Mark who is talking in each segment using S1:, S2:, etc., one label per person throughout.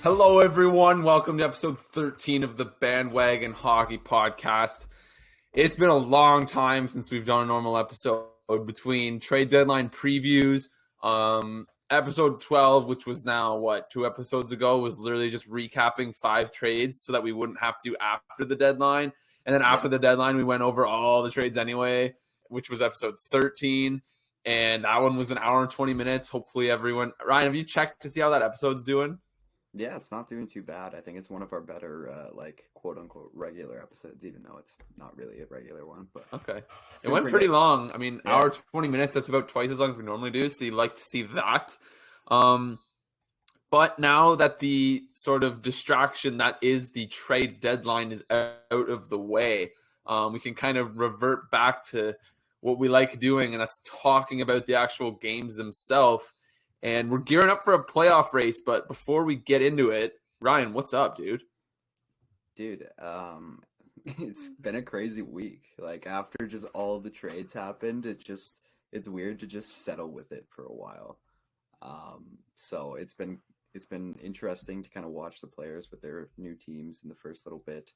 S1: Hello, everyone. Welcome to episode 13 of the Bandwagon Hockey Podcast. It's been a long time since we've done a normal episode between trade deadline previews. Episode 12, which was now, 2 episodes ago, was literally just recapping 5 trades so that we wouldn't have to after the deadline. And then after the deadline, we went over all the trades anyway, which was episode 13. And that one was an hour and 20 minutes. Hopefully everyone... Ryan, have you checked to see how that episode's doing?
S2: Yeah, it's not doing too bad. I think it's one of our better, quote unquote, regular episodes, even though it's not really a regular one. But
S1: okay, it went pretty long. I mean,
S2: Yeah.
S1: hour 20 minutes. That's about twice as long as we normally do. So you like to see that. But now that the sort of distraction that is the trade deadline is out of the way, we can kind of revert back to what we like doing, and that's talking about the actual games themselves. And we're gearing up for a playoff race, but before we get into it, Ryan, what's up, dude?
S2: Dude, it's been a crazy week. Like after just all the trades happened, it's weird to just settle with it for a while. So it's been interesting to kind of watch the players with their new teams in the first little bit,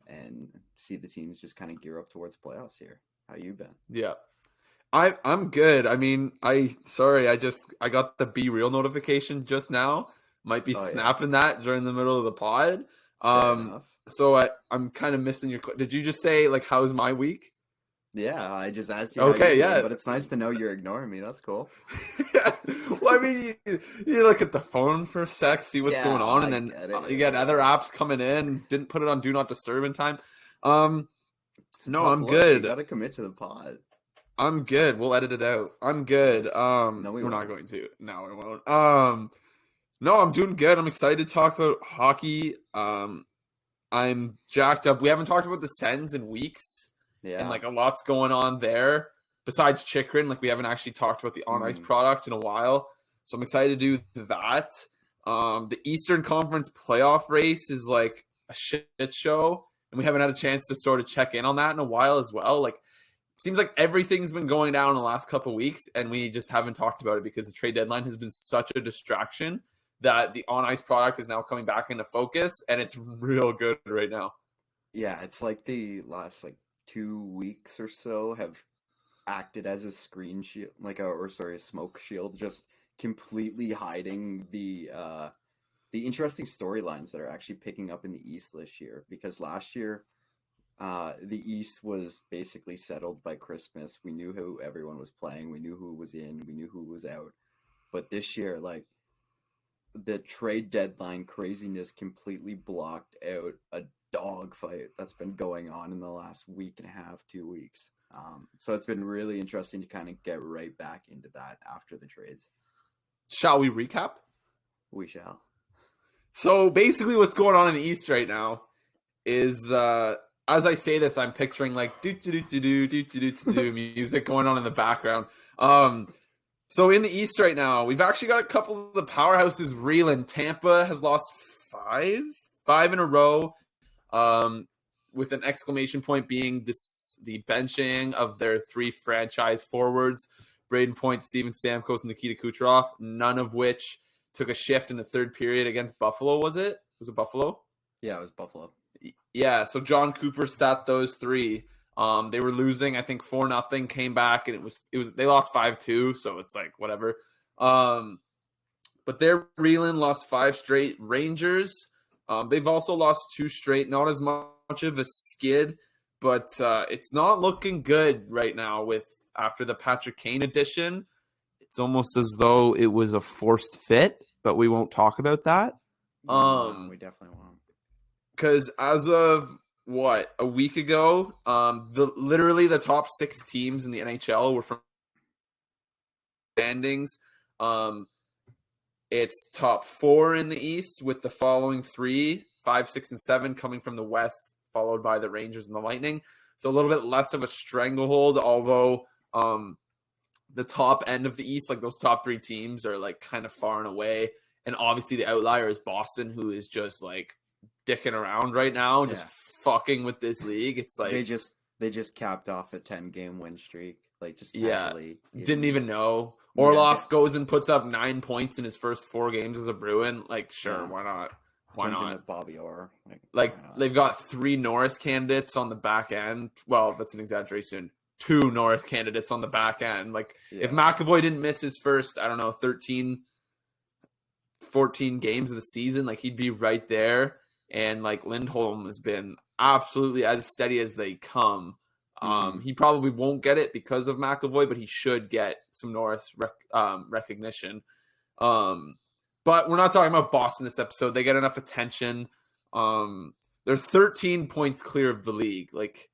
S2: and see the teams just kind of gear up towards playoffs here. How you been?
S1: Yeah. I'm good. I mean, I got the Be Real notification just now. Might be snapping that during the middle of the pod. So I'm kind of missing your. Did you just say like how's my week?
S2: Yeah, I just asked you.
S1: Okay,
S2: yeah, but it's nice to know you're ignoring me. That's cool.
S1: Well, I mean, you look at the phone for a sec, see what's going on, and then you get other apps coming in. Didn't put it on Do Not Disturb in time. No, I'm good.
S2: You got to commit to the pod.
S1: I'm good. We'll edit it out. I'm good.
S2: No,
S1: we're not going to. No, we won't. No, I'm doing good. I'm excited to talk about hockey. I'm jacked up. We haven't talked about the Sens in weeks.
S2: Yeah.
S1: And like a lot's going on there. Besides Chikrin, like we haven't actually talked about the on-ice product in a while. So I'm excited to do that. The Eastern Conference playoff race is like a shit show. And we haven't had a chance to sort of check in on that in a while as well. Like, seems like everything's been going down in the last couple of weeks, and we just haven't talked about it because the trade deadline has been such a distraction that the on-ice product is now coming back into focus, and it's real good right now.
S2: Yeah, it's like the last 2 weeks or so have acted as a screen shield, a smoke shield, just completely hiding the interesting storylines that are actually picking up in the East this year. Because last year, the East was basically settled by Christmas. We knew who everyone was playing. We knew who was in. We knew who was out. But this year, the trade deadline craziness completely blocked out a dogfight that's been going on in the last week and a half, 2 weeks. So it's been really interesting to kind of get right back into that after the trades.
S1: Shall we recap?
S2: We shall.
S1: So basically what's going on in the East right now is... as I say this, I'm picturing like do music going on in the background. So in the East right now, we've actually got a couple of the powerhouses reeling. Tampa has lost five in a row, with an exclamation point being the benching of their 3 franchise forwards, Braden Point, Steven Stamkos, and Nikita Kucherov, none of which took a shift in the third period against Buffalo, was it? Was it Buffalo?
S2: Yeah, it was Buffalo.
S1: Yeah, so John Cooper sat those 3. They were losing, I think 4-0, came back, and it was they lost 5-2, so it's like whatever. But they're reeling, lost 5 straight. Rangers, they've also lost 2 straight, not as much of a skid, but it's not looking good right now with after the Patrick Kane addition. It's almost as though it was a forced fit, but we won't talk about that.
S2: No, we definitely won't.
S1: Because as of a week ago, literally the top 6 teams in the NHL were from standings. It's top 4 in the East with the following 3, 5, 6, and 7 coming from the West, followed by the Rangers and the Lightning. So a little bit less of a stranglehold, although the top end of the East, like those top 3 teams, are like kind of far and away. And obviously the outlier is Boston, who is just like dicking around right now, just fucking with this league. It's like
S2: they just capped off a 10-game win streak, like just casually.
S1: Didn't even know. Orlov goes and puts up 9 points in his first 4 games as a Bruin. Like, sure,
S2: Yeah.
S1: why not? Why
S2: turns
S1: not?
S2: into Bobby Orr.
S1: Like they've got 3 Norris candidates on the back end. Well, that's an exaggeration. 2 Norris candidates on the back end. Like if McAvoy didn't miss his first, I don't know, 13, 14 games of the season, like he'd be right there. And like Lindholm has been absolutely as steady as they come. He probably won't get it because of McAvoy, but he should get some Norris recognition. But we're not talking about Boston this episode. They get enough attention. They're 13 points clear of the league. Like,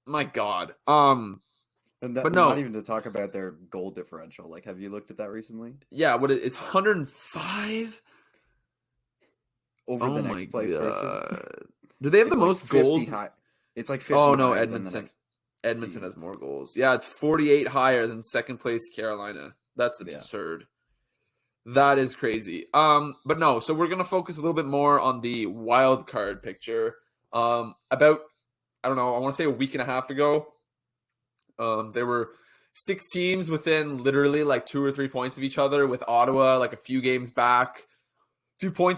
S1: my God. But no,
S2: not even to talk about their goal differential. Like, have you looked at that recently?
S1: Yeah, it's 105
S2: over the next place person.
S1: Do they have the most goals?
S2: It's like 50.
S1: Oh no, Edmonton. Edmonton has more goals. Yeah, it's 48 higher than second place Carolina. That's absurd. Yeah. That is crazy. But no, so we're gonna focus a little bit more on the wild card picture. About, I don't know, I want to say a week and a half ago, there were 6 teams within literally like 2 or 3 points of each other, with Ottawa like a few points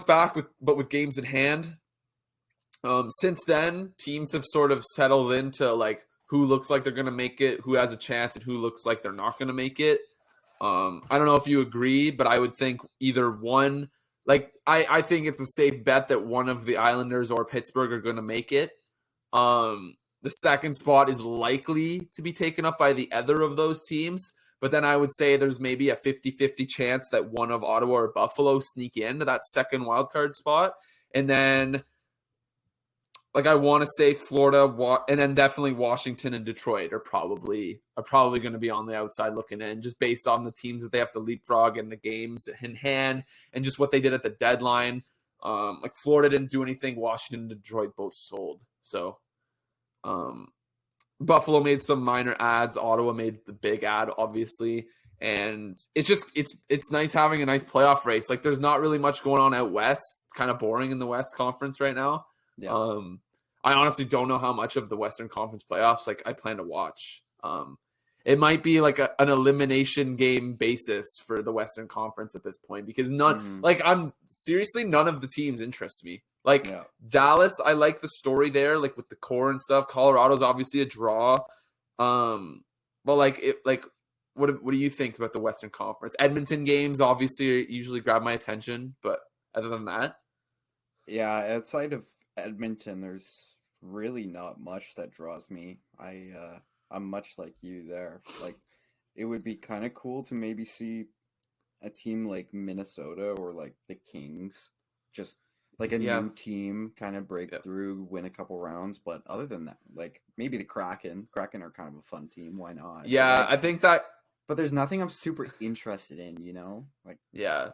S1: back, but with games in hand. Since then, teams have sort of settled into like who looks like they're going to make it, who has a chance, and who looks like they're not going to make it. I don't know if you agree, but I would think either one, like I think it's a safe bet that one of the Islanders or Pittsburgh are going to make it. The second spot is likely to be taken up by the other of those teams. But then I would say there's maybe a 50-50 chance that one of Ottawa or Buffalo sneak into that second wildcard spot. And then, like, I want to say Florida, and then definitely Washington and Detroit are probably going to be on the outside looking in, just based on the teams that they have to leapfrog and the games in hand and just what they did at the deadline. Like, Florida didn't do anything. Washington and Detroit both sold. So, Buffalo made some minor ads. Ottawa made the big ad, obviously. And it's nice having a nice playoff race. Like, there's not really much going on out west. It's kind of boring in the West Conference right now. Yeah. I honestly don't know how much of the Western Conference playoffs like I plan to watch. It might be like an elimination game basis for the Western Conference at this point, because none of the teams interest me. Like Dallas, I like the story there, like with the core and stuff. Colorado's obviously a draw. But what do you think about the Western Conference? Edmonton games obviously usually grab my attention, but other than that,
S2: outside of Edmonton, there's really not much that draws me. I'm much like you there. Like, it would be kind of cool to maybe see a team like Minnesota or like the Kings, just like a new team kind of break through, win a couple rounds. But other than that, like maybe the Kraken. Kraken are kind of a fun team. Why not?
S1: Yeah, I think that.
S2: But there's nothing I'm super interested in, you know? Like,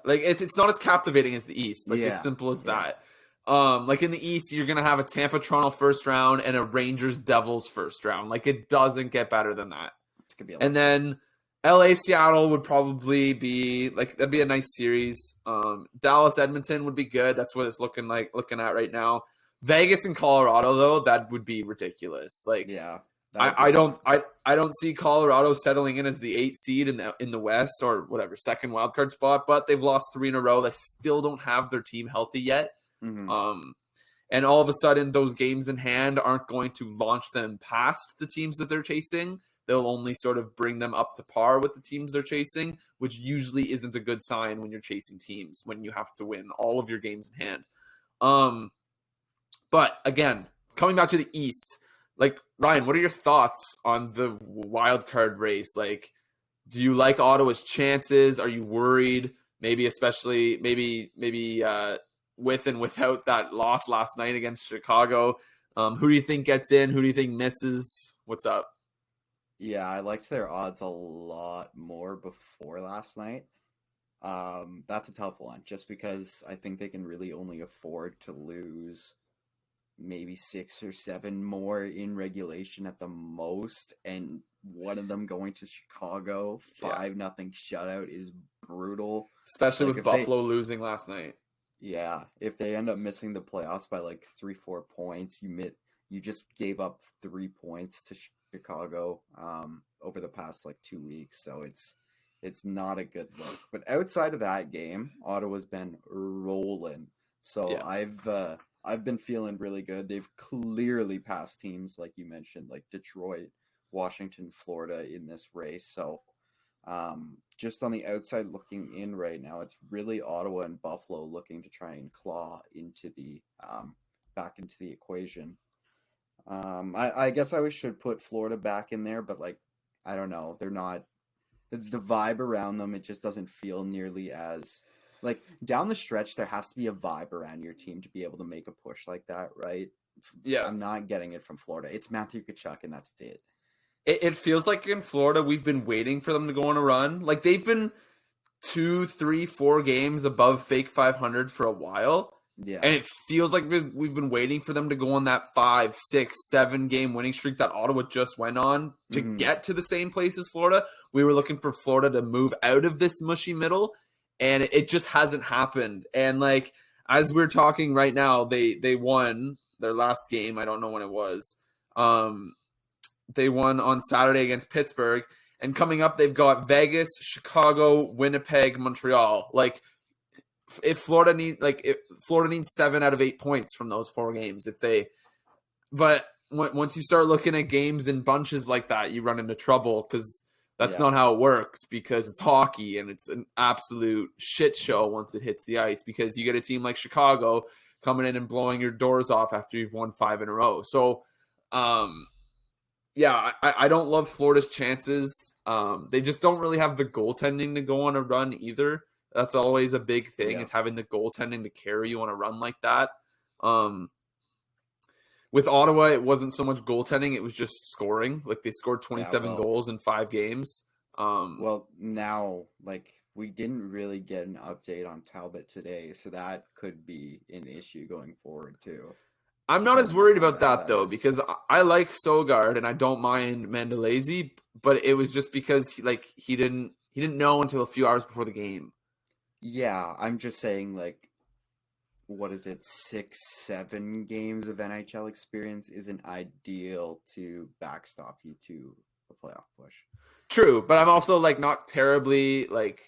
S1: like it's not as captivating as the East. Like, it's simple as that. Like in the East, you're gonna have a Tampa Toronto first round and a Rangers Devils first round. Like, it doesn't get better than that. And then LA Seattle would probably be like, that'd be a nice series. Dallas Edmonton would be good. That's what it's looking at right now. Vegas and Colorado, though, that would be ridiculous. Like, I don't see Colorado settling in as the 8th seed in the West or whatever second wildcard spot, but they've lost 3 in a row. They still don't have their team healthy yet. Mm-hmm. And all of a sudden, those games in hand aren't going to launch them past the teams that they're chasing. They'll only sort of bring them up to par with the teams they're chasing, which usually isn't a good sign when you're chasing teams, when you have to win all of your games in hand. But again, coming back to the East, like, Ryan, what are your thoughts on the wild card race? Like, do you like Ottawa's chances? Are you worried? Maybe especially with and without that loss last night against Chicago. Who do you think gets in? Who do you think misses? What's up?
S2: Yeah, I liked their odds a lot more before last night. That's a tough one, just because I think they can really only afford to lose maybe 6 or 7 more in regulation at the most, and one of them going to Chicago 5-0 shutout is brutal,
S1: especially with Buffalo losing last night.
S2: Yeah, if they end up missing the playoffs by like 3-4 points, you just gave up 3 points to Chicago over the past like 2 weeks, so it's It's not a good look. But outside of that game, Ottawa's been rolling. So
S1: Yeah.
S2: I've been feeling really good. They've clearly passed teams like you mentioned, like Detroit, Washington, Florida in this race. So just on the outside looking in right now, it's really Ottawa and Buffalo looking to try and claw into the back into the equation. I guess I should put Florida back in there, but like I don't know, they're not the vibe around them. It just doesn't feel nearly as like down the stretch. There has to be a vibe around your team to be able to make a push like that, right?
S1: Yeah.
S2: I'm not getting it from Florida. It's Matthew Tkachuk, and that's it.
S1: It feels like in Florida we've been waiting for them to go on a run. Like they've been 2, 3, 4 games above fake 500 for a while.
S2: Yeah.
S1: And it feels like we've been waiting for them to go on that 5, 6, 7 game winning streak that Ottawa just went on to get to the same place as Florida. We were looking for Florida to move out of this mushy middle, and it just hasn't happened. And like as we're talking right now, they won their last game. I don't know when it was. They won on Saturday against Pittsburgh. And coming up, they've got Vegas, Chicago, Winnipeg, Montreal. Like, if Florida needs 7 out of 8 points from those 4 games. But once you start looking at games in bunches like that, you run into trouble because that's not how it works. Because it's hockey and it's an absolute shit show once it hits the ice. Because you get a team like Chicago coming in and blowing your doors off after you've won 5 in a row. So, yeah, I don't love Florida's chances. They just don't really have the goaltending to go on a run either. That's always a big thing is having the goaltending to carry you on a run like that. With Ottawa, it wasn't so much goaltending. It was just scoring. Like they scored 27 goals in 5 games.
S2: Well, now, like we didn't really get an update on Talbot today, so that could be an issue going forward too.
S1: I'm not as worried about that though, because I like Sogard and I don't mind Mandalese, but it was just because he didn't know until a few hours before the game.
S2: Yeah, I'm just saying like, what is it, 6, 7 games of NHL experience isn't ideal to backstop you to a playoff push.
S1: True, but I'm also like not terribly like.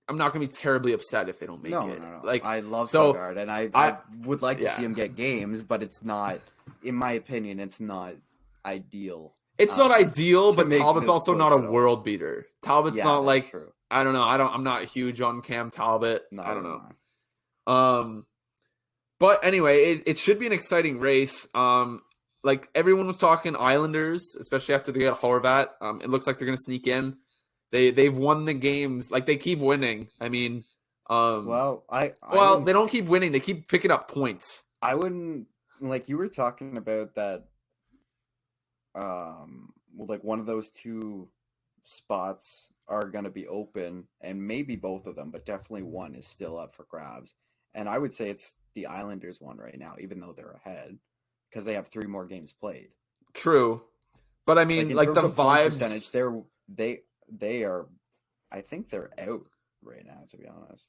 S1: I'm not going to be terribly upset if they don't make it.
S2: No.
S1: Like
S2: I love Sogard, and I would like to see him get games, but it's not, in my opinion, it's not ideal.
S1: It's not ideal, but Talbot's also not a world beater. Talbot's not like true. I don't know. I'm not huge on Cam Talbot. No, I don't know. But anyway, it should be an exciting race. Like everyone was talking Islanders, especially after they got Horvat. It looks like they're going to sneak in. They've won the games. Like they keep winning. I mean, they don't keep winning. They keep picking up points.
S2: I wouldn't like you were talking about that. Like one of those 2 spots are going to be open, and maybe both of them, but definitely one is still up for grabs. And I would say it's the Islanders one right now, even though they're ahead, because they have 3 more games played.
S1: True, but I mean, like the vibes
S2: percentage, they are, I think they're out right now, to be honest.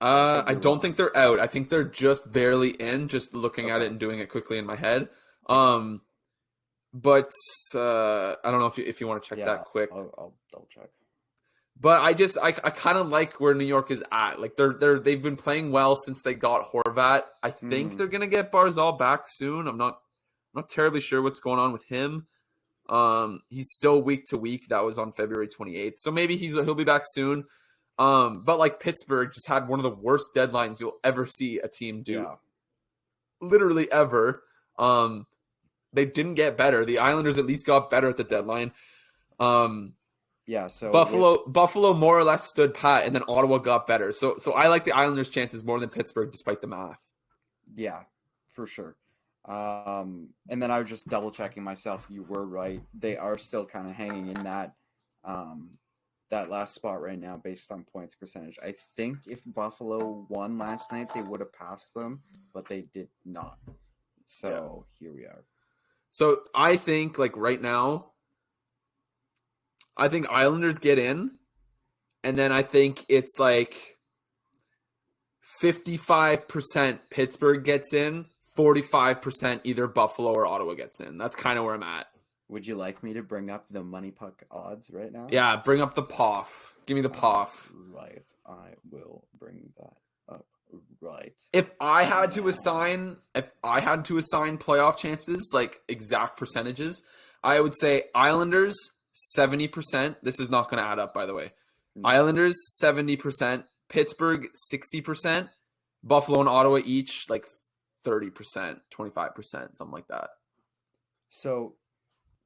S1: I don't think they're out. I think they're just barely in, just looking at it and doing it quickly in my head. But I don't know if you want to check that quick.
S2: I'll double check.
S1: But I kind of like where New York is at. Like they've been playing well since they got Horvat. I think they're gonna get Barzal back soon. I'm not terribly sure what's going on with him. He's still week to week. That was on February 28th. So maybe he'll be back soon. But like Pittsburgh just had one of the worst deadlines you'll ever see a team do. Yeah. Literally ever. They didn't get better. The Islanders at least got better at the deadline.
S2: So
S1: Buffalo more or less stood pat, and then Ottawa got better. So I like the Islanders' chances more than Pittsburgh, despite the math.
S2: Yeah, for sure. And then I was just double checking myself. You were right. They are still kind of hanging in that last spot right now based on points percentage. I think if Buffalo won last night, they would have passed them, but they did not. So Here we are.
S1: So I think like right now, I think Islanders get in, and then I think it's like 55% Pittsburgh gets in, 45% either Buffalo or Ottawa gets in. That's kind of where I'm at.
S2: Would you like me to bring up the money puck odds right now?
S1: Yeah, bring up the POF. Give me the POF.
S2: Right, I will bring that up right.
S1: If I had to
S2: now.
S1: assign playoff chances, like exact percentages, I would say Islanders 70%. This is not going to add up, by the way. Islanders 70%, Pittsburgh 60%, Buffalo and Ottawa each like 30%, 25%, something like that.
S2: So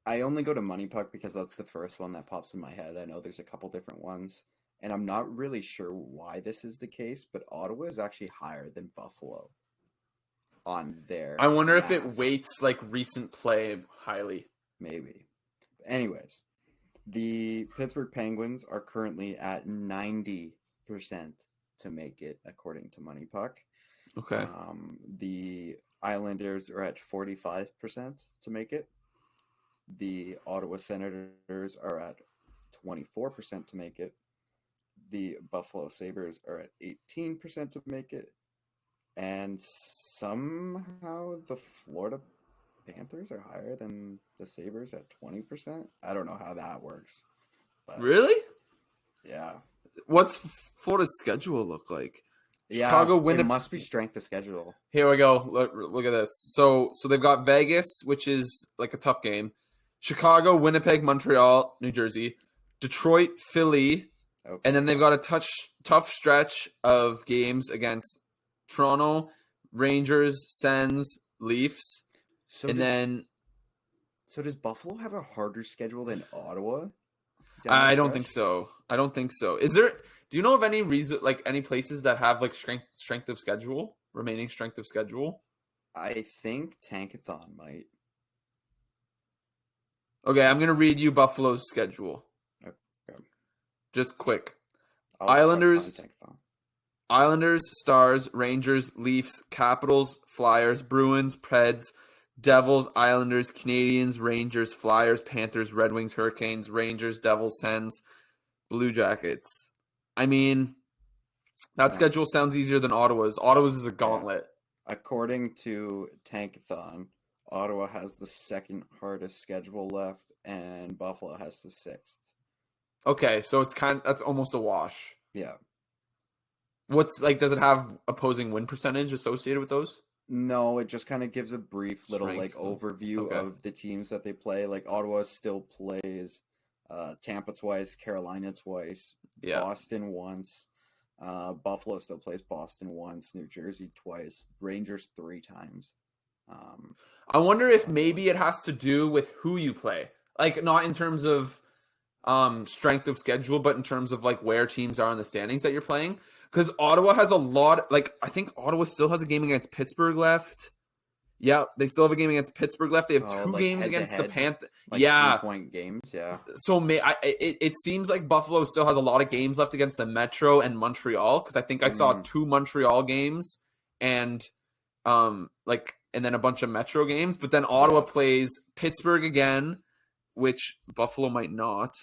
S2: I only go to Money Puck because that's the first one that pops in my head. I know there's a couple different ones, and I'm not really sure why this is the case, but Ottawa is actually higher than Buffalo on their
S1: I wonder if it
S2: math.
S1: weights like recent play highly.
S2: Maybe. Anyways, the Pittsburgh Penguins are currently at 90% to make it, according to Money Puck.
S1: Okay.
S2: The Islanders are at 45% to make it. The Ottawa Senators are at 24% to make it. The Buffalo Sabres are at 18% to make it. And somehow the Florida Panthers are higher than the Sabres at 20%. I don't know how that works. But
S1: Really?
S2: yeah.
S1: What's Florida's schedule look like?
S2: Yeah,
S1: Chicago, Winnipeg.
S2: It must be strength of schedule.
S1: Here we go. Look at this. So they've got Vegas, which is like a tough game. Chicago, Winnipeg, Montreal, New Jersey, Detroit, Philly,
S2: Okay.
S1: and then they've got a tough stretch of games against Toronto, Rangers, Sens, Leafs,
S2: So does Buffalo have a harder schedule than Ottawa?
S1: I don't think so. Is there? Do you know of any reason, like any places that have like strength of schedule, remaining strength of schedule?
S2: I think Tankathon might.
S1: Okay, I'm gonna read you Buffalo's schedule.
S2: Okay.
S1: Just quick.
S2: I'll find
S1: Islanders,
S2: Tankathon.
S1: Stars, Rangers, Leafs, Capitals, Flyers, Bruins, Preds, Devils, Islanders, Canadians, Rangers, Flyers, Panthers, Red Wings, Hurricanes, Rangers, Devils, Sens, Blue Jackets. I mean, that schedule sounds easier than Ottawa's. Ottawa's is a gauntlet.
S2: According to Tankathon, Ottawa has the second hardest schedule left, and Buffalo has the sixth.
S1: Okay, so that's almost a wash.
S2: Yeah.
S1: What's like? Does it have opposing win percentage associated with those?
S2: No, it just kind of gives a brief little
S1: Strengths.
S2: overview of the teams that they play. Like Ottawa still plays Tampa twice, Carolina twice, Boston once. Buffalo still plays Boston once, New Jersey twice, Rangers 3 times.
S1: I wonder if maybe it has to do with who you play. Like not in terms of strength of schedule, but in terms of like where teams are in the standings that you're playing. Because Ottawa has a lot, like I think Ottawa still has a game against Pittsburgh left. Yeah, they still have a game against Pittsburgh left. They have 2 games against the Panthers.
S2: Like 3-point games, yeah.
S1: So it seems like Buffalo still has a lot of games left against the Metro and Montreal, because I think I saw 2 Montreal games and and then a bunch of Metro games. But then Ottawa plays Pittsburgh again, which Buffalo might not.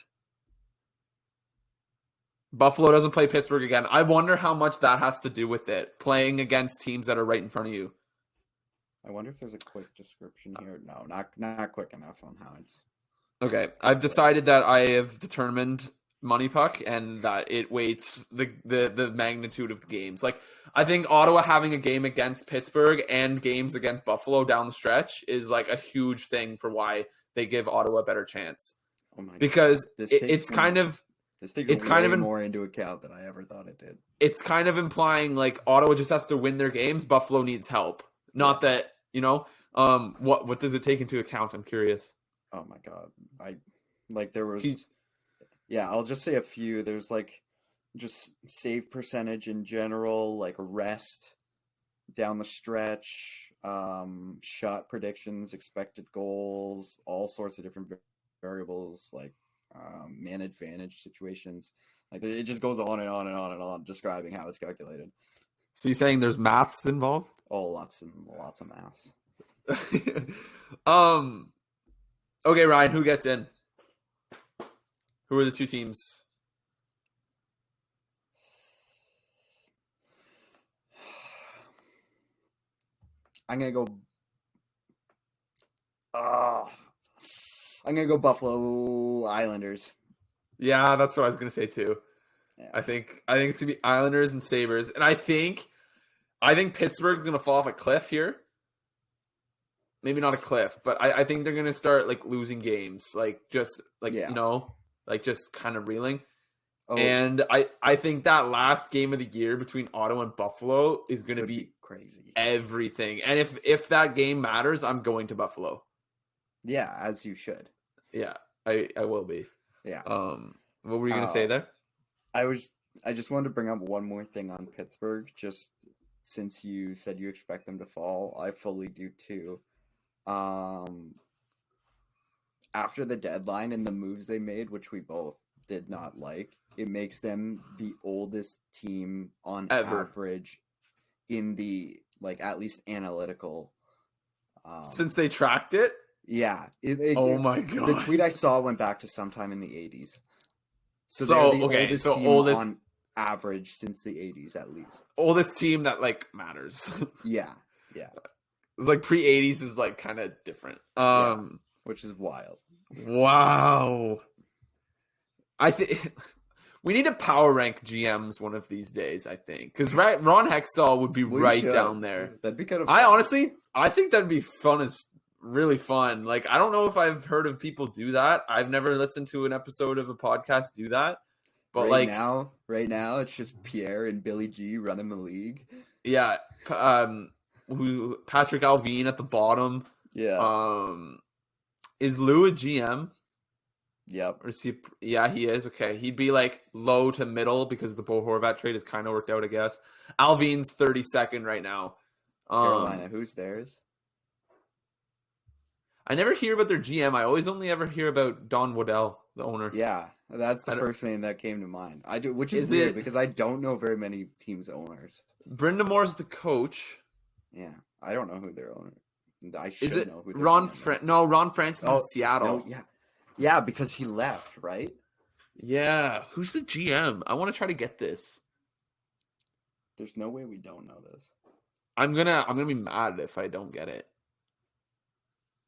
S1: Buffalo doesn't play Pittsburgh again. I wonder how much that has to do with it, playing against teams that are right in front of you.
S2: I wonder if there's a quick description here. No, not quick enough on how it's.
S1: Okay, I've decided that I have determined Money Puck and that it weights the magnitude of the games. Like I think Ottawa having a game against Pittsburgh and games against Buffalo down the stretch is like a huge thing for why they give Ottawa a better chance.
S2: Oh my!
S1: Because
S2: God.
S1: it's kind of
S2: more into account than I ever thought it did.
S1: It's kind of implying like Ottawa just has to win their games. Buffalo needs help. Not that, what does it take into account? I'm curious.
S2: Oh my God. I'll just say a few. There's like just save percentage in general, like rest down the stretch, shot predictions, expected goals, all sorts of different variables, like man advantage situations. Like it just goes on and on and on and on describing how it's calculated.
S1: So you're saying there's maths involved?
S2: Oh, lots and lots of maths.
S1: Okay, Ryan, who gets in? Who are the 2 teams?
S2: I'm gonna go. I'm gonna go Buffalo Islanders.
S1: Yeah, that's what I was gonna say too.
S2: Yeah.
S1: I think it's gonna be Islanders and Sabres, and I think Pittsburgh's gonna fall off a cliff here. Maybe not a cliff, but I think they're gonna start like losing games, like just like like just kind of reeling.
S2: Oh,
S1: And I think that last game of the year between Ottawa and Buffalo is gonna be
S2: crazy.
S1: everything. And if that game matters, I'm going to Buffalo.
S2: Yeah, as you should.
S1: Yeah, I will be.
S2: Yeah.
S1: What were you gonna say there?
S2: I just wanted to bring up one more thing on Pittsburgh, just since you said you expect them to fall. I fully do too. After the deadline and the moves they made, which we both did not like, it makes them the oldest team on average in the at least analytical.
S1: Since they tracked it?
S2: Yeah.
S1: Oh my god.
S2: The tweet I saw went back to sometime in the 80s. So they're the oldest team on average since the 80s at least.
S1: Oldest team that matters.
S2: Yeah.
S1: It's like pre-80s is kind of different.
S2: Which is wild.
S1: Wow. I think we need to power rank GMs one of these days, I think. Because Ron Hextall would be down there.
S2: That'd be kind of
S1: fun. I think that'd be fun. It's really fun. I don't know if I've heard of people do that. I've never listened to an episode of a podcast do that. But right
S2: now it's just Pierre and Billy G running the league.
S1: Yeah. Patrick Alvin at the bottom.
S2: Yeah.
S1: Is Lou a GM?
S2: Yep.
S1: Or is he? Yeah, he is. Okay. He'd be low to middle because the Bo Horvat trade has kind of worked out, I guess. Alvin's 32nd right now.
S2: Carolina, who's theirs?
S1: I never hear about their GM. I always only ever hear about Don Waddell, the owner.
S2: Yeah, that's the first name that came to mind. I do, which is weird because I don't know very many teams' owners.
S1: Brindamore's the coach.
S2: Yeah, I don't know who their owner. I
S1: should
S2: know who.
S1: Ron Francis is Seattle.
S2: No, yeah, because he left, right?
S1: Yeah, who's the GM? I want to try to get this.
S2: There's no way we don't know this.
S1: I'm gonna be mad if I don't get it.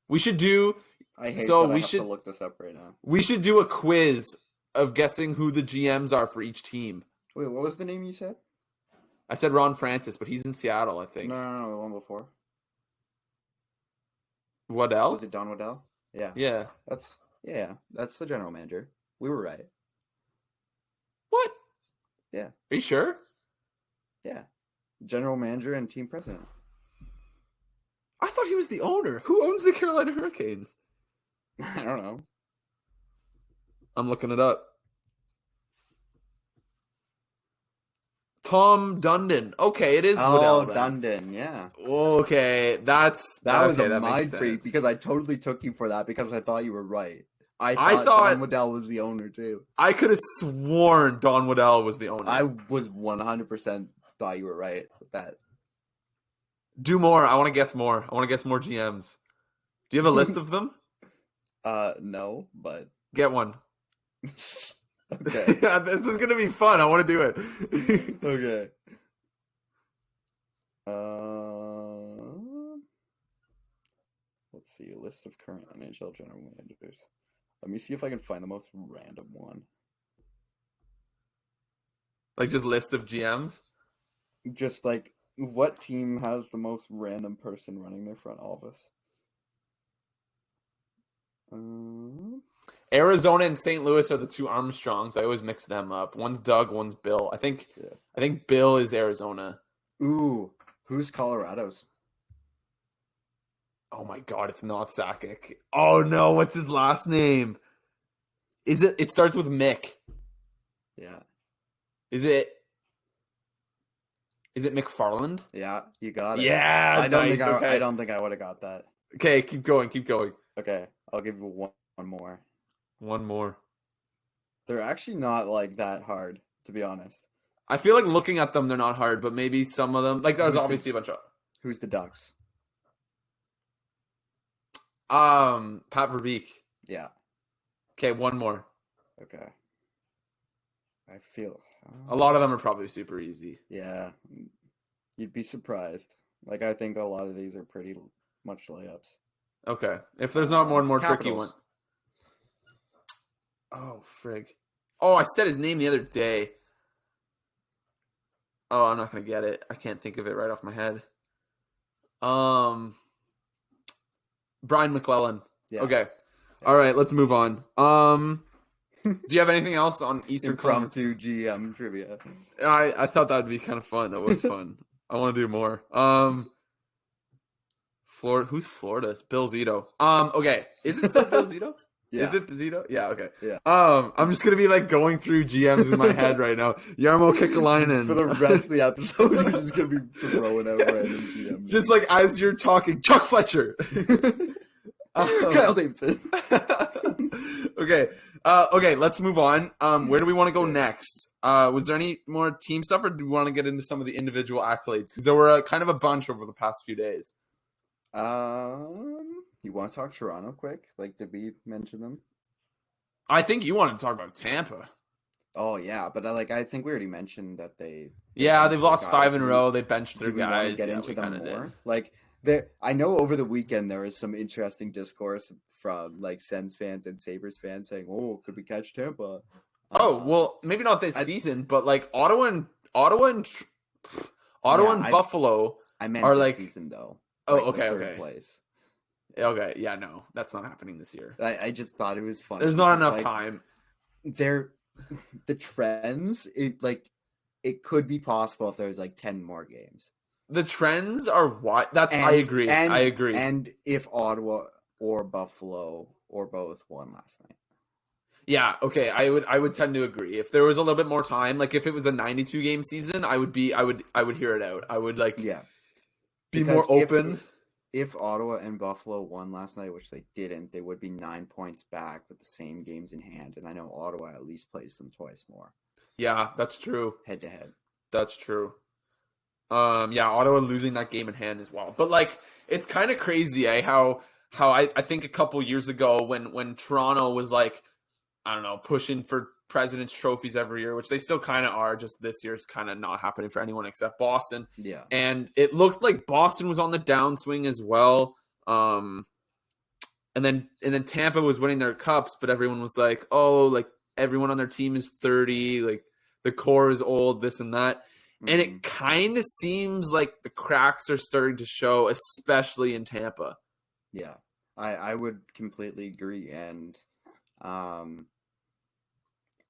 S1: We should do.
S2: I hate that I have to look this up right now.
S1: We should do a quiz of guessing who the GMs are for each team.
S2: Wait, what was the name you said?
S1: I said Ron Francis, but he's in Seattle, I think.
S2: No, the one before.
S1: Waddell?
S2: Was it Don Waddell? Yeah.
S1: Yeah.
S2: That's the general manager. We were right.
S1: What?
S2: Yeah.
S1: Are you sure?
S2: Yeah. General manager and team president.
S1: I thought he was the owner. Who owns the Carolina Hurricanes?
S2: I don't know.
S1: I'm looking it up. Tom Dundon. Okay, it is Waddell.
S2: Oh, Dundon, yeah.
S1: Okay, that
S2: was a mind freak because I totally took you for that because I thought you were right. I thought Don Waddell was the owner too.
S1: I could have sworn Don Waddell was the owner.
S2: I was 100% thought you were right with that.
S1: Do more. I want to guess more. I want to guess more GMs. Do you have a list of them?
S2: No, but
S1: get one.
S2: Okay.
S1: Yeah, this is gonna be fun. I want to do it.
S2: Okay. Let's see. A list of current NHL general managers. Let me see if I can find the most random one.
S1: Just list of GMs?
S2: Just what team has the most random person running their front office?
S1: Arizona and St. Louis are the two Armstrongs. I always mix them up. One's Doug, one's Bill. I think Bill is Arizona.
S2: Ooh, who's Colorado's?
S1: Oh my god, it's not Sakic. Oh no, what's his last name? It starts with Mick.
S2: Yeah.
S1: Is it McFarland?
S2: Yeah, you got it.
S1: Yeah,
S2: I don't think I would have got that.
S1: Okay, keep going.
S2: Okay, I'll give you one more.
S1: One more.
S2: They're actually not that hard, to be honest.
S1: I feel like looking at them, they're not hard, but maybe some of them. There's obviously a bunch of.
S2: Who's the Ducks?
S1: Pat Verbeek.
S2: Yeah.
S1: Okay, one more.
S2: Okay. I feel
S1: a lot of them are probably super easy.
S2: Yeah, you'd be surprised. I think a lot of these are pretty much layups.
S1: Okay, if there's not one more
S2: Capitals.
S1: tricky one. Oh, frig. Oh, I said his name the other day. Oh, I'm not gonna get it. I can't think of it right off my head. Brian McClellan.
S2: Yeah.
S1: Okay.
S2: Yeah.
S1: All right, let's move on. Do you have anything else on Eastern Conference?
S2: Impromptu GM trivia.
S1: I thought that would be kind of fun. That was fun. I want to do more. Florida. Who's Florida? It's Bill Zito. Okay. Is it still Bill Zito?
S2: Yeah.
S1: Is it Zito? Yeah. Okay.
S2: Yeah.
S1: I'm just gonna be like going through GMs in my head right now. Yarmo Kekalainen.
S2: For the rest of the episode, you're just gonna be throwing out random GMs.
S1: Just like as you're talking, Chuck Fletcher.
S2: Kyle Davidson.
S1: Okay. Okay, let's move on. Where do we want to go next? Was there any more team stuff, or do we want to get into some of the individual accolades? Because there were kind of a bunch over the past few days.
S2: You want to talk Toronto quick? Like, did we mention them?
S1: I think you wanted to talk about Tampa.
S2: Oh yeah, but I think we already mentioned that they've
S1: lost 5 in a row. They benched their guys.
S2: Get into them more. Like, I know over the weekend there was some interesting discourse from like Sens fans and Sabres fans saying, "Oh, could we catch Tampa?"
S1: Well, maybe not this season, but like Ottawa and Buffalo.
S2: I meant
S1: are
S2: this
S1: like
S2: season though.
S1: Oh,
S2: like,
S1: okay,
S2: third
S1: okay.
S2: Place.
S1: Okay, yeah, no, that's not happening this year.
S2: I just thought it was funny.
S1: There's not enough time.
S2: The trends, it could be possible if there's like 10 more games.
S1: The trends are what? I agree. I agree.
S2: And if Ottawa or Buffalo or both won last night.
S1: Yeah, okay. I would tend to agree. If there was a little bit more time, like if it was a 92 game season, I would hear it out. I would be more open.
S2: If Ottawa and Buffalo won last night, which they didn't, they would be 9 points back with the same games in hand. And I know Ottawa at least plays them twice more.
S1: Yeah, that's true.
S2: Head to head.
S1: That's true. Ottawa losing that game in hand as well. But like, it's kind of crazy, how I think a couple years ago when Toronto was like, I don't know, pushing for President's trophies every year, which they still kind of are. Just this year's kind of not happening for anyone except Boston.
S2: Yeah.
S1: And it looked like Boston was on the downswing as well. And then Tampa was winning their cups, but everyone was like, oh, like everyone on their team is 30, like the core is old, this and that. Mm-hmm. And it kind of seems like the cracks are starting to show, especially in Tampa.
S2: Yeah, I would completely agree. And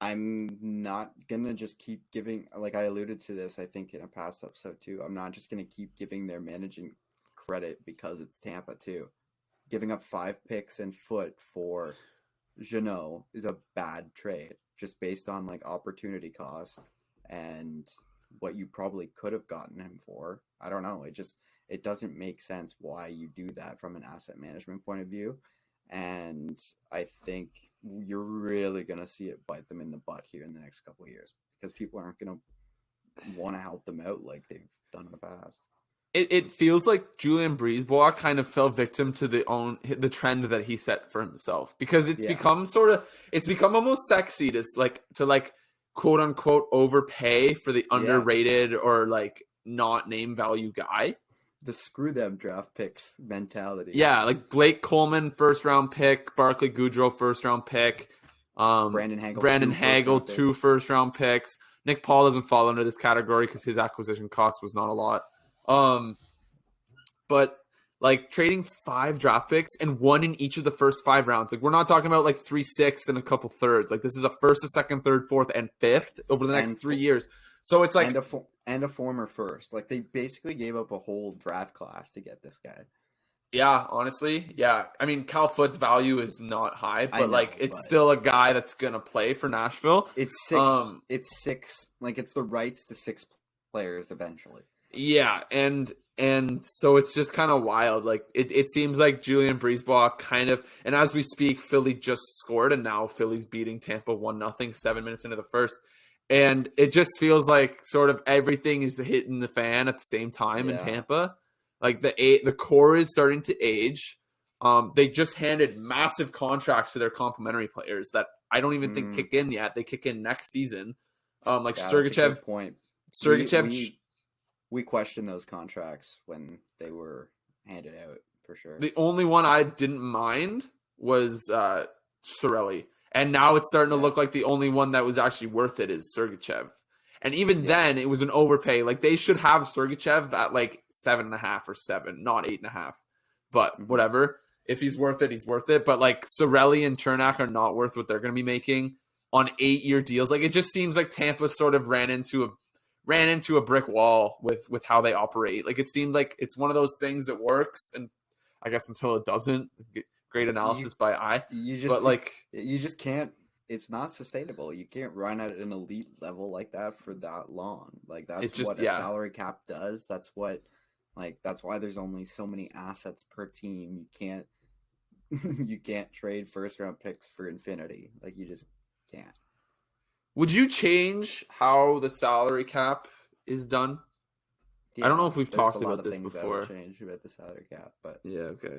S2: I'm not going to just keep giving, like I alluded to this, I think in a past episode too, I'm not just going to keep giving their managing credit because it's Tampa too. Giving up 5 picks and foot for Jeannot is a bad trade just based on like opportunity cost and what you probably could have gotten him for. I don't know. It doesn't make sense why you do that from an asset management point of view. And I think you're really going to see it bite them in the butt here in the next couple of years because people aren't going to want to help them out like they've done in the past.
S1: It feels like Julien BriseBois kind of fell victim to the trend that he set for himself because it's become almost sexy to quote unquote overpay for the underrated or like not name value guy.
S2: The screw them draft picks mentality.
S1: Yeah, like Blake Coleman, first round pick, Barclay Goodrow, first round pick,
S2: Brandon Hagel,
S1: 2 first round picks. Nick Paul doesn't fall into this category because his acquisition cost was not a lot. But like trading 5 draft picks and 1 in each of the first 5 rounds. Like we're not talking about like 3 6 and a couple thirds. Like this is a first, a second, third, fourth, and fifth over the next 3 years. So it's like
S2: and a former first. Like they basically gave up a whole draft class to get this guy.
S1: Yeah, honestly, yeah. I mean, Cal Foot's value is not high, but it's still a guy that's gonna play for Nashville.
S2: It's 6. It's 6. Like it's the rights to 6 players eventually.
S1: Yeah, and so it's just kind of wild. Like it seems like Julien BriseBois kind of, and as we speak, Philly just scored, and now Philly's beating Tampa 1-0, 7 minutes into the first. And it just feels like sort of everything is hitting the fan at the same time in Tampa. Like the core is starting to age. They just handed massive contracts to their complimentary players that I don't even think kick in yet. They kick in next season. Sergachev.
S2: Point.
S1: Sergachev.
S2: We questioned those contracts when they were handed out for sure.
S1: The only one I didn't mind was Cirelli. And now it's starting to look like the only one that was actually worth it is Sergachev. And even then, it was an overpay. Like, they should have Sergachev at like 7.5 or 7, not 8.5. But whatever. If he's worth it, he's worth it. But like Cirelli and Chernak are not worth what they're going to be making on 8-year deals. Like, it just seems like Tampa sort of ran into a brick wall with how they operate. Like, it seemed like it's one of those things that works, and I guess until it doesn't. Great analysis by I.
S2: You just can't. It's not sustainable. You can't run at an elite level like that for that long. Like, that's what a salary cap does. That's why there's only so many assets per team. You can't trade first round picks for infinity. Like, you just can't.
S1: Would you change how the salary cap is done? Yeah, I don't know if we've talked about this before.
S2: Change about the salary cap, but
S1: yeah, okay.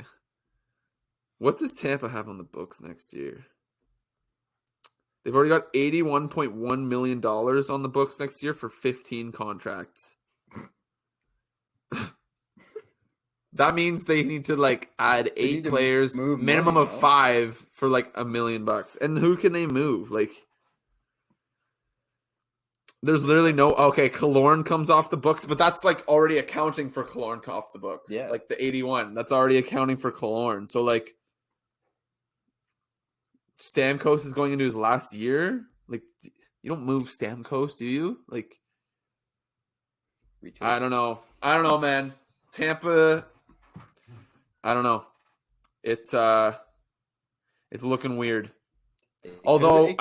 S1: What does Tampa have on the books next year? They've already got $81.1 million on the books next year for 15 contracts. That means they need to like add 8 players, minimum of 5 for like $1 million. And who can they move? Like, there's literally no. Okay, Killorn comes off the books, but that's like already accounting for Killorn off the books.
S2: Yeah,
S1: like the 81, that's already accounting for Killorn. So like, Stamkos is going into his last year. Like, you don't move Stamkos, do you? Like, I don't know, man. Tampa, I don't know. It's looking weird.
S2: The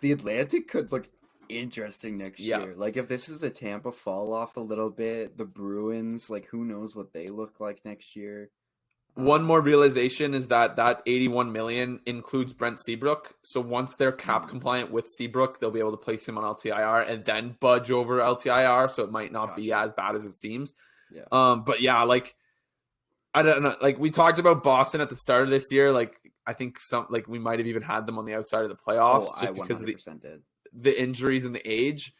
S2: Atlantic could look interesting next year. Like, if this is a Tampa fall off a little bit, the Bruins, like, who knows what they look like next year.
S1: One more realization is that $81 million includes Brent Seabrook. So once they're cap compliant with Seabrook, they'll be able to place him on LTIR and then budge over LTIR. So it might not be as bad as it seems.
S2: Yeah.
S1: But yeah, like, I don't know. Like, we talked about Boston at the start of this year. Like, I think we might have even had them on the outside of the playoffs just because of the injuries and the age.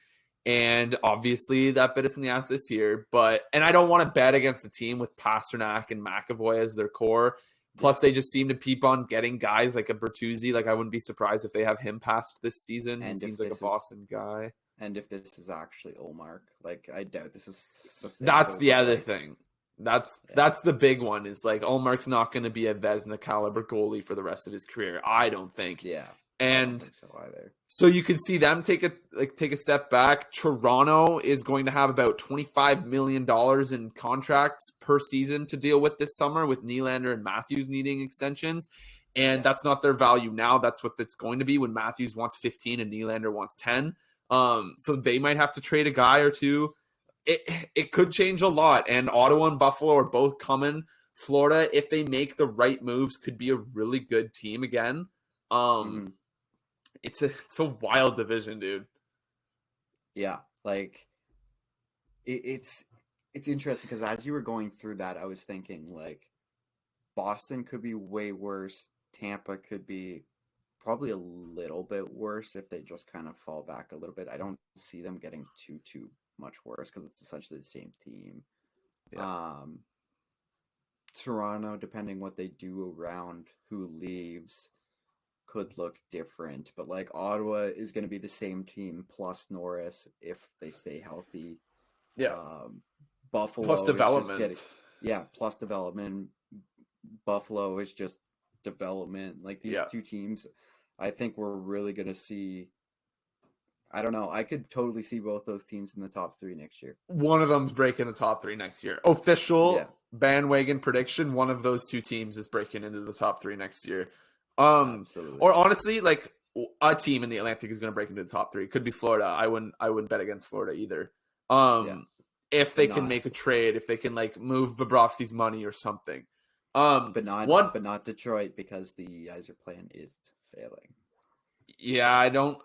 S1: And obviously that bit us in the ass this year. And I don't want to bet against the team with Pasternak and McAvoy as their core. Plus, they just seem to keep on getting guys like a Bertuzzi. Like, I wouldn't be surprised if they have him past this season. He seems like a Boston guy.
S2: And if this is actually Ullmark, like, I doubt this is.
S1: That's the other thing. That's the big one. Is like, Ullmark's not going to be a Vezina caliber goalie for the rest of his career. I don't think.
S2: Yeah.
S1: And so you could see them take a step back. Toronto is going to have about $25 million in contracts per season to deal with this summer, with Nylander and Matthews needing extensions. And that's not their value now. That's what it's going to be when Matthews wants 15 and Nylander wants 10. So they might have to trade a guy or two. It could change a lot. And Ottawa and Buffalo are both coming. Florida, if they make the right moves, could be a really good team again. It's a wild division, dude.
S2: Yeah, like it's interesting because as you were going through that, I was thinking like Boston could be way worse. Tampa could be probably a little bit worse if they just kind of fall back a little bit. I don't see them getting too much worse because it's essentially the same team. Yeah. Toronto, depending what they do around who leaves, could look different, but like Ottawa is going to be the same team plus Norris if they stay healthy.
S1: Yeah.
S2: Buffalo
S1: plus development.
S2: Plus development. Buffalo is just development. Like these two teams, I think we're really going to see. I don't know. I could totally see both those teams in the top 3 next year.
S1: One of them's breaking the top 3 next year. Official bandwagon prediction. One of those 2 teams is breaking into the top 3 next year.
S2: Absolutely.
S1: Or honestly, like a team in the Atlantic is going to break into the top 3. Could be Florida. I wouldn't bet against Florida either. If they can make a trade, if they can like move Bobrovsky's money or something.
S2: But not Detroit because the Yzer plan is failing.
S1: Yeah, I don't.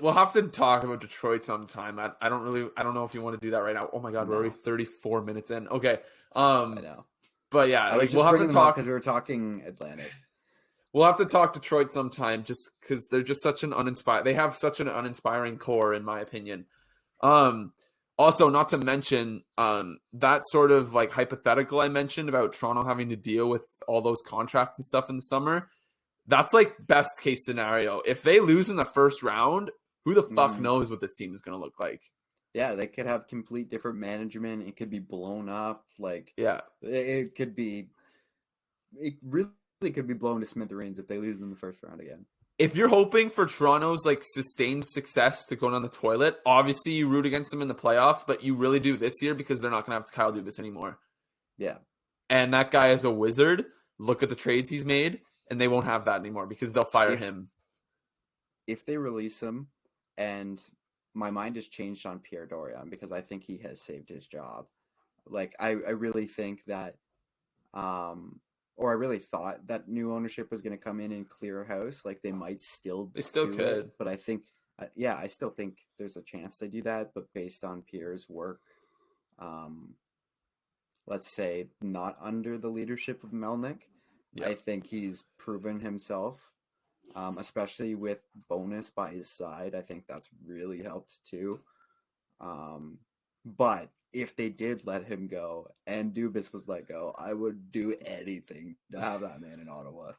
S1: We'll have to talk about Detroit sometime. I don't know if you want to do that right now. Oh my God, we're already 34 minutes in. Okay. I
S2: know.
S1: But yeah, like we'll have to talk
S2: because we were talking Atlantic.
S1: We'll have to talk Detroit sometime just because they're just such an they have such an uninspiring core, in my opinion. Also, not to mention that sort of like hypothetical I mentioned about Toronto having to deal with all those contracts and stuff in the summer. That's like best case scenario. If they lose in the first round, who the fuck
S2: Mhm.
S1: knows what this team is going to look like?
S2: Yeah, they could have complete different management. It could be blown up. Like
S1: Yeah.
S2: it could be. It really could be blown to smithereens if they lose in the first round again.
S1: If you're hoping for Toronto's like sustained success to go down the toilet, obviously you root against them in the playoffs, but you really do this year because they're not going to have Kyle Dubas anymore.
S2: Yeah.
S1: And that guy is a wizard. Look at the trades he's made, and they won't have that anymore because they'll fire him.
S2: If they release him, and my mind has changed on Pierre Dorion because I think he has saved his job. Like I really think that, or I really thought that new ownership was going to come in and clear house. Like they might still,
S1: They still
S2: do
S1: could,
S2: it, but I think, yeah, I still think there's a chance they do that. But based on Pierre's work, let's say not under the leadership of Melnick,
S1: yeah.
S2: I think he's proven himself. Especially with Bonus by his side, I think that's really helped too. But if they did let him go and Dubas was let go, I would do anything to have that man in Ottawa.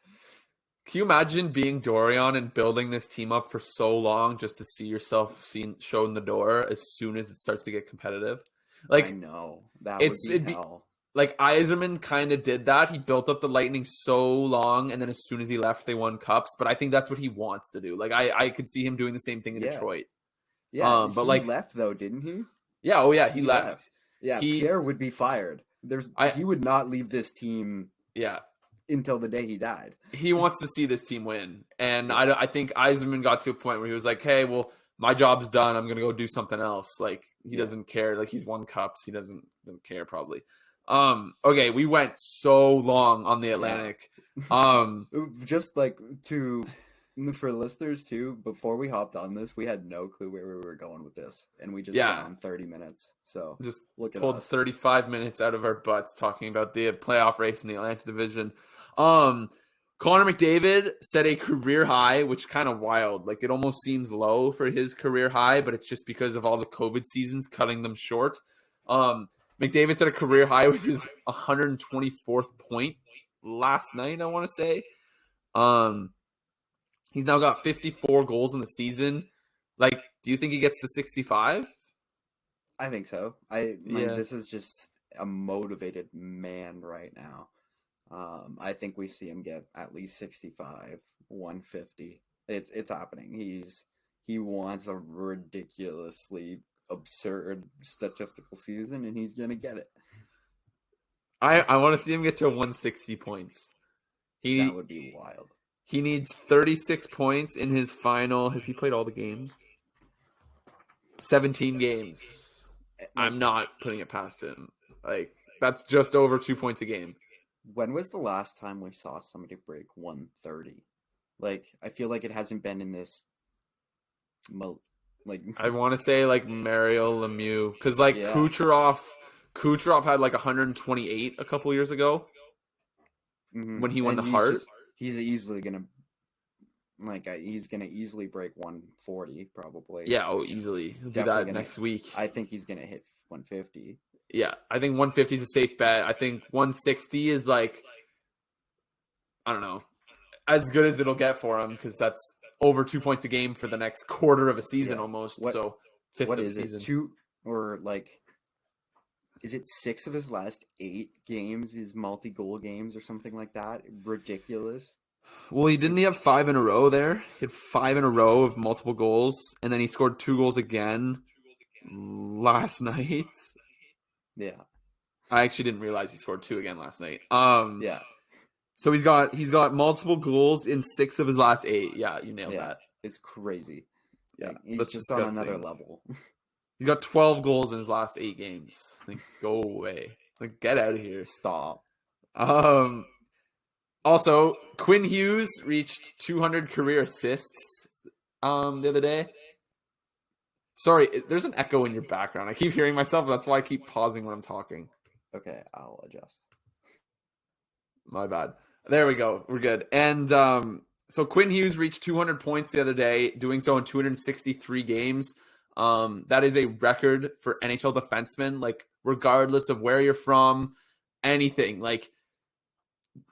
S1: Can you imagine being Dorian and building this team up for so long just to see yourself shown the door as soon as it starts to get competitive? Like
S2: I know that would be hell.
S1: Like Yzerman kind of did that. He built up the Lightning so long, and then as soon as he left, they won cups. But I think that's what he wants to do. Like I could see him doing the same thing in Detroit.
S2: Yeah,
S1: but
S2: he
S1: like
S2: left though, didn't he?
S1: Yeah, oh yeah, he left.
S2: Yeah, Pierre would be fired. He would not leave this team.
S1: Yeah.
S2: Until the day he died.
S1: He wants to see this team win, and I think Yzerman got to a point where he was like, "Hey, well, my job's done. I'm gonna go do something else." Like he doesn't care. Like he's won cups. He doesn't care probably. Okay, we went so long on the Atlantic.
S2: Just like for listeners too, before we hopped on this, we had no clue where we were going with this, and we just went on 30 minutes. So
S1: just
S2: look at
S1: pulled
S2: us.
S1: 35 minutes out of our butts talking about the playoff race in the Atlantic Division. Connor McDavid set a career high, which kind of wild. Like it almost seems low for his career high, but it's just because of all the COVID seasons cutting them short. McDavid set a career high with his 124th point last night, I want to say. He's now got 54 goals in the season. Like, do you think he gets to 65?
S2: I think so. This is just a motivated man right now. I think we see him get at least 65, 150. It's happening. He wants a ridiculously absurd statistical season, and he's gonna get it.
S1: I want to see him get to 160 points.
S2: That would be wild.
S1: He needs 36 points in his final. Has he played all the games? 17 games. I'm not putting it past him. Like that's just over 2 points a game.
S2: When was the last time we saw somebody break 130? Like I feel like it hasn't been in this. Like
S1: I want to say like Mario Lemieux, because like Kucherov had like 128 a couple years ago when he won the Hart.
S2: He's easily gonna easily break 140 probably.
S1: Yeah, easily. He'll do that next week.
S2: I think he's gonna hit 150.
S1: Yeah, I think 150 is a safe bet. I think 160 is like, I don't know, as good as it'll get for him because that's over 2 points a game for the next quarter of a season almost. So fifth of the season.
S2: Is it 6 of his last 8 games is multi-goal games or something like that? Ridiculous.
S1: Well, he have 5 in a row there. He had 5 in a row of multiple goals, and then he scored 2 goals again last night.
S2: Yeah.
S1: I actually didn't realize he scored 2 again last night.
S2: Yeah.
S1: So he's got multiple goals in 6 of his last 8. Yeah, you nailed that.
S2: It's crazy.
S1: Yeah,
S2: he's
S1: that's
S2: just
S1: disgusting.
S2: on another level.
S1: He's got 12 goals in his last 8 games. Like, go away. Like, get out of here.
S2: Stop.
S1: Also, Quinn Hughes reached 200 career assists the other day. Sorry, there's an echo in your background. I keep hearing myself. That's why I keep pausing when I'm talking.
S2: Okay, I'll adjust.
S1: My bad. There we go. We're good. And so Quinn Hughes reached 200 points the other day, doing so in 263 games. That is a record for NHL defensemen, like regardless of where you're from, anything. Like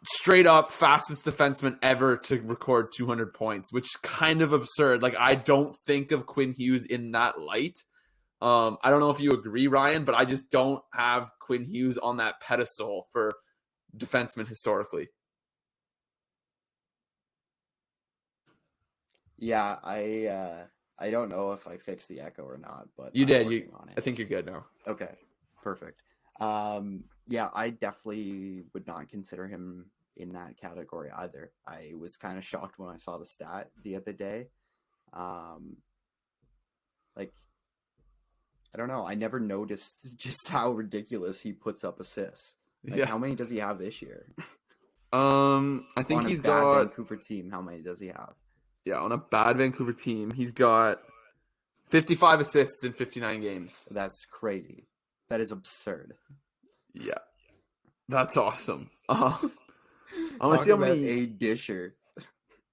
S1: straight up fastest defenseman ever to record 200 points, which is kind of absurd. Like, I don't think of Quinn Hughes in that light. I don't know if you agree, Ryan, but I just don't have Quinn Hughes on that pedestal for defensemen historically.
S2: Yeah, I don't know if I fixed the echo or not, but
S1: You
S2: I'm
S1: did.
S2: working on it.
S1: I think you're good now.
S2: Okay, perfect. Yeah, I definitely would not consider him in that category either. I was kind of shocked when I saw the stat the other day. Like, I don't know. I never noticed just how ridiculous he puts up assists. Like,
S1: Yeah.
S2: how many does he have this year?
S1: I think
S2: on
S1: he's
S2: a bad
S1: got
S2: Vancouver team. How many does he have?
S1: Yeah, on a bad Vancouver team, he's got 55 assists in 59 games.
S2: That's crazy. That is absurd.
S1: Yeah, that's awesome. I want to
S2: Talk
S1: see how
S2: about
S1: many.
S2: a disher.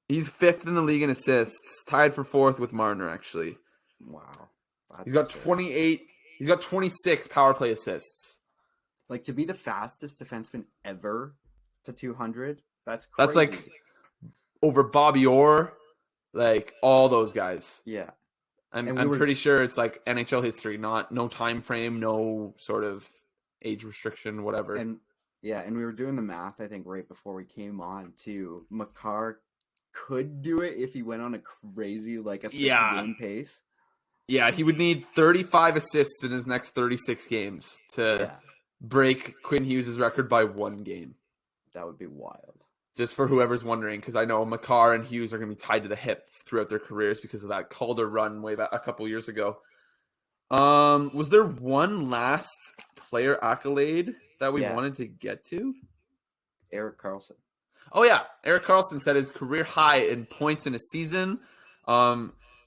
S1: He's fifth in the league in assists, tied for fourth with Marner. Actually,
S2: Wow. That's
S1: he's got
S2: absurd.
S1: 28. He's got 26 power play assists.
S2: Like, to be the fastest defenseman ever to 200, that's crazy.
S1: That's like over Bobby Orr, like all those guys.
S2: Yeah.
S1: I'm pretty sure it's like NHL history, no time frame, no sort of age restriction, whatever.
S2: And we were doing the math, I think, right before we came on too. Makar could do it if he went on a crazy assist game pace.
S1: Yeah, he would need 35 assists in his next 36 games to break Quinn Hughes' record by 1 game.
S2: That would be wild.
S1: Just for whoever's wondering, because I know Makar and Hughes are going to be tied to the hip throughout their careers because of that Calder run way back a couple years ago. Was there one last player accolade that we wanted to get to?
S2: Erik Karlsson.
S1: Oh yeah, Erik Karlsson set his career high in points in a season.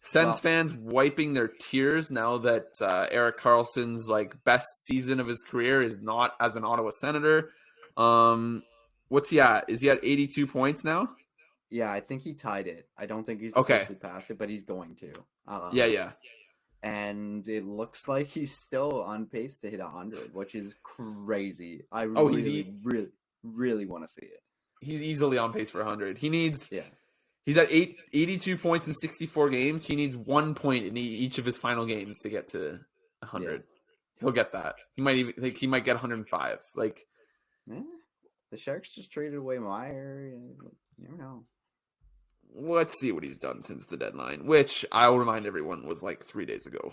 S1: Sens fans wiping their tears now that Erik Karlsson's best season of his career is not as an Ottawa Senator. What's he at? Is he at 82 points now?
S2: Yeah, I think he tied it. I don't think he's officially passed it, but he's going to.
S1: Yeah.
S2: And it looks like he's still on pace to hit 100, which is crazy. I really want to see it.
S1: He's easily on pace for 100. He needs. Yes. He's at 82 points in 64 games. He needs 1 point in each of his final games to get to 100. Yeah. He'll get that. He might get 105.
S2: The Sharks just traded away Meyer. You never know.
S1: Let's see what he's done since the deadline, which I'll remind everyone was 3 days ago.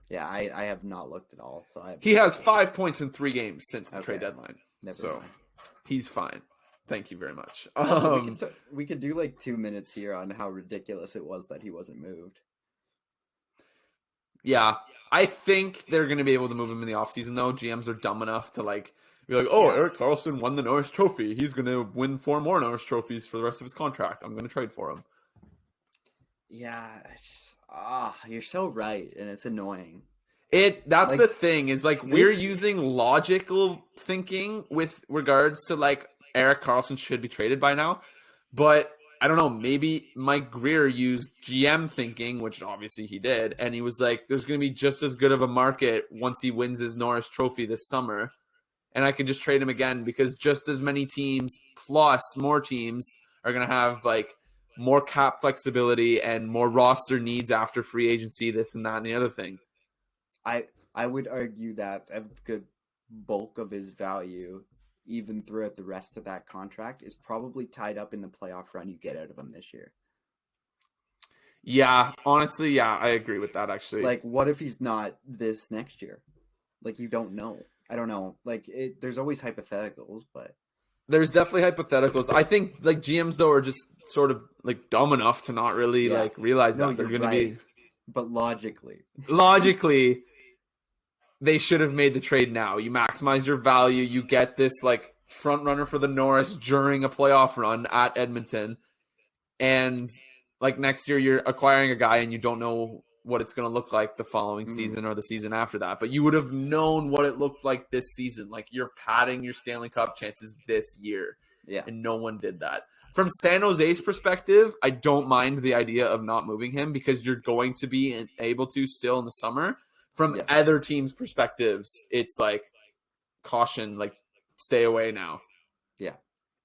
S2: Yeah, I have not looked at all. So
S1: he has 5 points in 3 games since the trade deadline. Never mind. He's fine. Thank you very much.
S2: We could do 2 minutes here on how ridiculous it was that he wasn't moved.
S1: Yeah, I think they're going to be able to move him in the offseason, though. GMs are dumb enough to be like, oh, yeah. Erik Karlsson won the Norris Trophy. He's going to win 4 more Norris Trophies for the rest of his contract. I'm going to trade for him.
S2: Yeah. You're so right, and it's annoying.
S1: That's the thing, is we're using logical thinking with regards to Erik Karlsson should be traded by now. But I don't know, maybe Mike Greer used GM thinking, which obviously he did, and he was like, there's going to be just as good of a market once he wins his Norris Trophy this summer. And I can just trade him again because just as many teams plus more teams are going to have more cap flexibility and more roster needs after free agency, this and that and the other thing.
S2: I would argue that a good bulk of his value, even throughout the rest of that contract, is probably tied up in the playoff run you get out of him this year.
S1: Yeah, honestly, yeah, I agree with that, actually.
S2: What if he's not this next year? You don't know. I don't know. There's always hypotheticals, but
S1: there's definitely hypotheticals. I think GMs though are just sort of dumb enough to not really realize that they're going to be.
S2: But logically,
S1: they should have made the trade now. You maximize your value. You get this front runner for the Norris during a playoff run at Edmonton, and next year you're acquiring a guy and you don't know what it's going to look like the following season or the season after that. But you would have known what it looked like this season. You're padding your Stanley Cup chances this year.
S2: Yeah.
S1: And no one did that. From San Jose's perspective, I don't mind the idea of not moving him because you're going to be able to still in the summer. From other teams' perspectives, it's caution, stay away now.
S2: Yeah.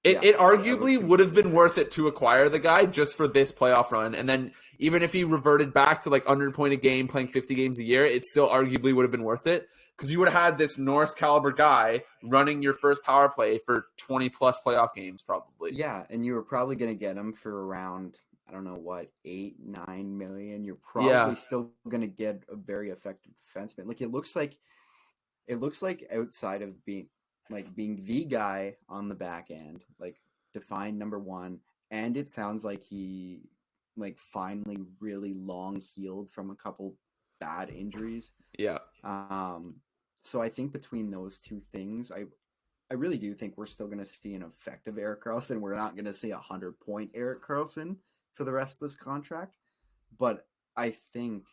S1: It arguably would have been worth it to acquire the guy just for this playoff run. And then even if he reverted back to like under point a game, playing 50 games a year, it still arguably would have been worth it because you would have had this Norris caliber guy running your first power play for 20 plus playoff games probably.
S2: Yeah, and you were probably going to get him for around, I don't know what, 8-9 million. You're probably still going to get a very effective defenseman. Like it looks like outside of being the guy on the back end, like defined number one, and it sounds like he like finally really long healed from a couple bad injuries.
S1: Yeah.
S2: So I think between those two things, I really do think we're still going to see an effective Erik Karlsson. We're not going to see 100-point Erik Karlsson for the rest of this contract, but I think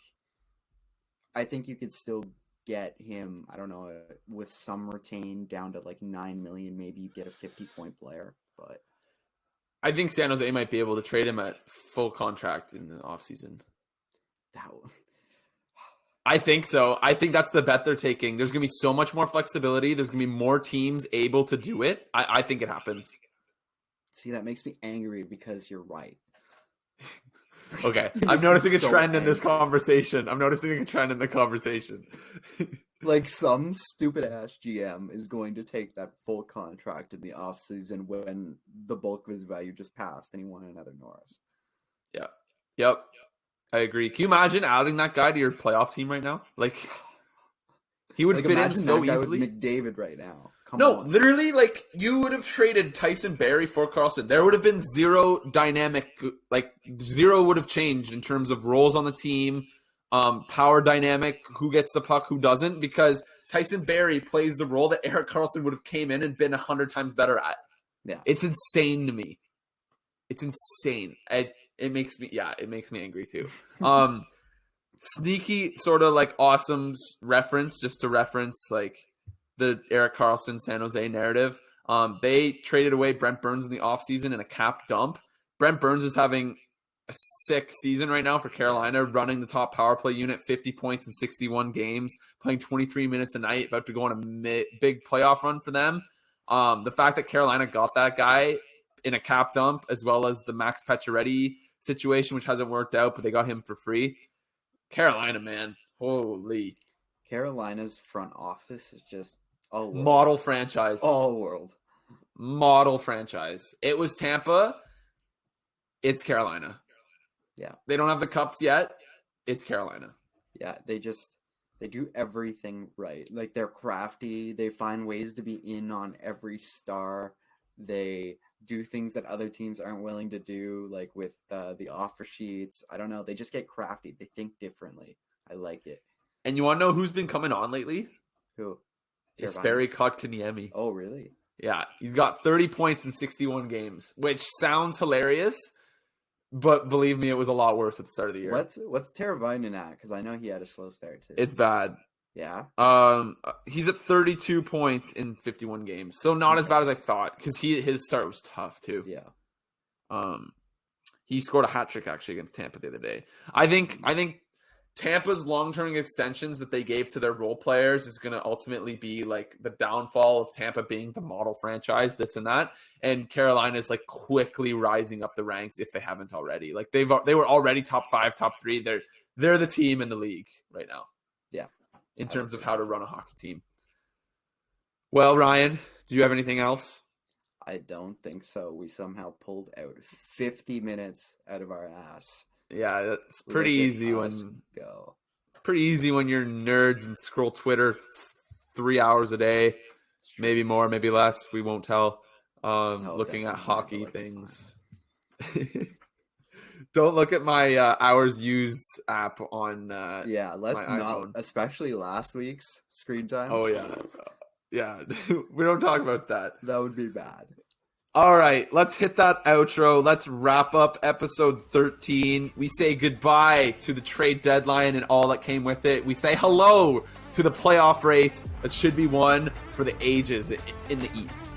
S2: you could still get him, I don't know, with some retained down to like 9 million, maybe you get a 50-point player. But
S1: I think San Jose might be able to trade him at full contract in the offseason. I think so. I think that's the bet they're taking. There's going to be so much more flexibility. There's going to be more teams able to do it. I think it happens.
S2: See, that makes me angry because you're right.
S1: Okay. I'm noticing a trend in this conversation. I'm noticing a trend in the conversation.
S2: Like some stupid ass GM is going to take that full contract in the offseason when the bulk of his value just passed and he won another Norris.
S1: Yeah. Yep. I agree. Can you imagine adding that guy to your playoff team right now? Like, he would fit in so easily.
S2: McDavid right now. Come on.
S1: Literally, like, you would have traded Tyson Barrie for Karlsson. There would have been zero dynamic, like, zero would have changed in terms of roles on the team, power dynamic, who gets the puck, who doesn't, because Tyson Barrie plays the role that Erik Karlsson would have came in and been 100 times better at.
S2: Yeah.
S1: It's insane to me. It's insane. It makes me angry too. Sneaky sort of like awesome reference, just to reference like the Erik Karlsson San Jose narrative. They traded away Brent Burns in the offseason in a cap dump. Brent Burns is having a sick season right now for Carolina, running the top power play unit, 50 points in 61 games, playing 23 minutes a night, about to go on a big playoff run for them. The fact that Carolina got that guy in a cap dump, as well as the Max Pacioretty situation, which hasn't worked out, but they got him for free. Carolina, man. Holy.
S2: Carolina's front office is just
S1: model franchise.
S2: All world.
S1: Model franchise. It was Tampa. It's Carolina.
S2: Yeah.
S1: They don't have the cups yet. It's Carolina.
S2: Yeah, they do everything right. Like, they're crafty. They find ways to be in on every star. They do things that other teams aren't willing to do, like with the offer sheets. I don't know. They just get crafty. They think differently. I like it.
S1: And you want to know who's been coming on lately?
S2: Who?
S1: Jesperi Kotkaniemi.
S2: Oh, really?
S1: Yeah. He's got 30 points in 61 games, which sounds hilarious, but believe me, it was a lot worse at the start of the year.
S2: What's Teravainen at? Because I know he had a slow start too.
S1: It's bad.
S2: Yeah.
S1: He's at 32 points in 51 games, so not as bad as I thought, because his start was tough too.
S2: Yeah.
S1: He scored a hat trick actually against Tampa the other day. I think Tampa's long-term extensions that they gave to their role players is going to ultimately be like the downfall of Tampa being the model franchise, this and that. And Carolina is like quickly rising up the ranks if they haven't already. Like they were already top 5, top 3. They're the team in the league right now.
S2: Yeah.
S1: In terms of how to run a hockey team. Well, Ryan, do you have anything else?
S2: I don't think so. We somehow pulled out 50 minutes out of our ass.
S1: Yeah, that's pretty easy when you're nerds and scroll Twitter 3 hours a day, maybe more, maybe less. We won't tell. Looking at hockey things. Don't look at my hours used app on
S2: let's not, especially last week's screen time.
S1: Oh yeah. We don't talk about that.
S2: That would be bad.
S1: All right, let's hit that outro. Let's wrap up episode 13. We say goodbye to the trade deadline and all that came with it. We say hello to the playoff race that should be won for the ages in the East.